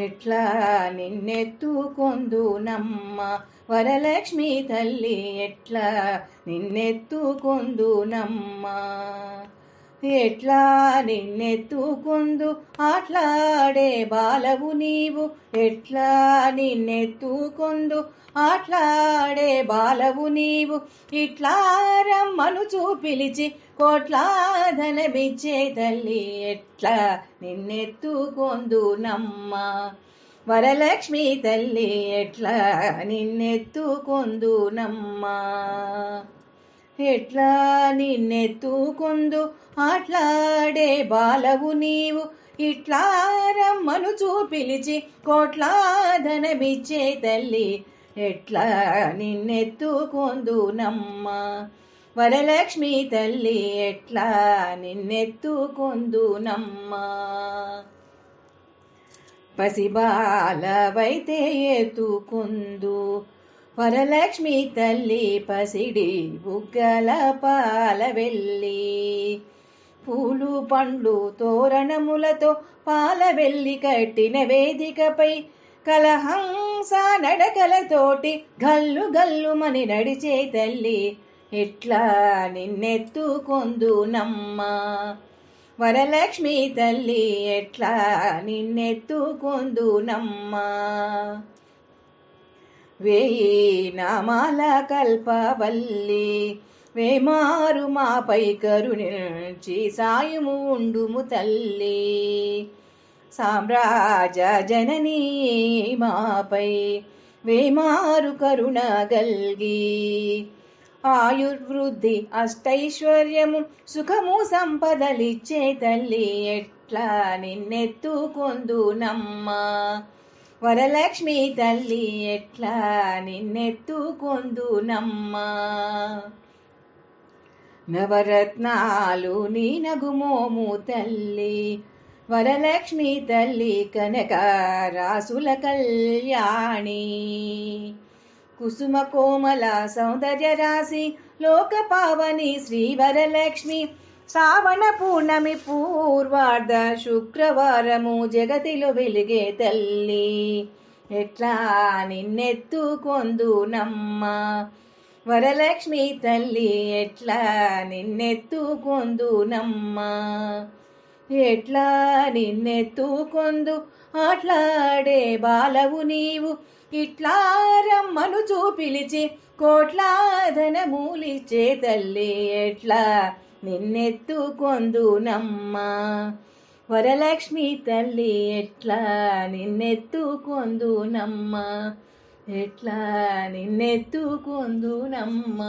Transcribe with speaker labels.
Speaker 1: ఎట్లా నిన్నెత్తుకొందునమ్మ వరలక్ష్మి తల్లి, ఎట్లా నిన్నెత్తుకొందునమ్మ. ఎట్లా నిన్నెత్తుకొందు ఆట్లాడే బాలవు నీవు, ఎట్లా నిన్నెత్తుకొందు ఆట్లాడే బాలవు నీవు. ఇట్లా రమ్మనుచూ పిలిచి కోట్లాధనమిచ్చే తల్లి, ఎట్లా నిన్నెత్తుకొందునమ్మ వరలక్ష్మి తల్లి, ఎట్లా నిన్నెత్తుకొందునమ్మ. ఎట్లా నిన్నెత్తుకొందు ఆట్లాడే బాలవు నీవు, ఇట్లా రమ్మనుచూ పిలిచి కోట్లాధనమిచ్చే తల్లి, ఎట్లా నిన్నెత్తుకొందునమ్మ వరలక్ష్మి తల్లి, ఎట్లా నిన్నెత్తుకొందునమ్మ. పసిబాలవైతే ఎత్తుకొందు వరలక్ష్మి తల్లి, పసిడి బుగ్గల పాల వెళ్ళి. పూలు పండ్లు తోరణములతో పాల వెళ్ళి కట్టిన వేదికపై కలహంస నడకలతోటి గల్లు గల్లుమని నడిచే తల్లి, ఎట్లా నిన్నెత్తుకొందునమ్మ వరలక్ష్మి తల్లి, ఎట్లా నిన్నెత్తుకొందునమ్మ. వేయి నామాల కల్పవల్లి, వేమారు మాపై కరుణించి సాయము ఉండుము తల్లి. సామ్రాజ్య జననీ మాపై వేమారు కరుణ గల్గి, ఆయుర్వృద్ధి అష్టైశ్వర్యము సుఖము సంపదలిచ్చే తల్లి, ఎట్లా నిన్నెత్తుకొందునమ్మ వరలక్ష్మి తల్లి, ఎట్లా నిన్నెత్తుకొందునమ్మ. నవరత్నాలు నీ నగుమోము తల్లి, వరలక్ష్మి తల్లి కనక రాసుల కళ్యాణి. కుసుమ కోమల సౌందర్య రాశి లోక పావని శ్రీ వరలక్ష్మి, శ్రావణ పూర్ణమి పూర్వార్ధ శుక్రవారము జగతిలో వెలిగే తల్లి, ఎట్లా నిన్నెత్తుకొందునమ్మ వరలక్ష్మి తల్లి, ఎట్లా నిన్నెత్తుకొందునమ్మ. ఎట్లా నిన్నెత్తుకొందు ఆట్లాడే బాలవు నీవు, ఇట్లా రమ్మనుచూ పిలిచి కోట్లాధనములిచ్చే తల్లి, ఎట్లా నిన్నెత్తుకొందునమ్మ వరలక్ష్మి తల్లి, ఎట్లా నిన్నెత్తుకొందునమ్మ, ఎట్లా నిన్నెత్తుకొందునమ్మ.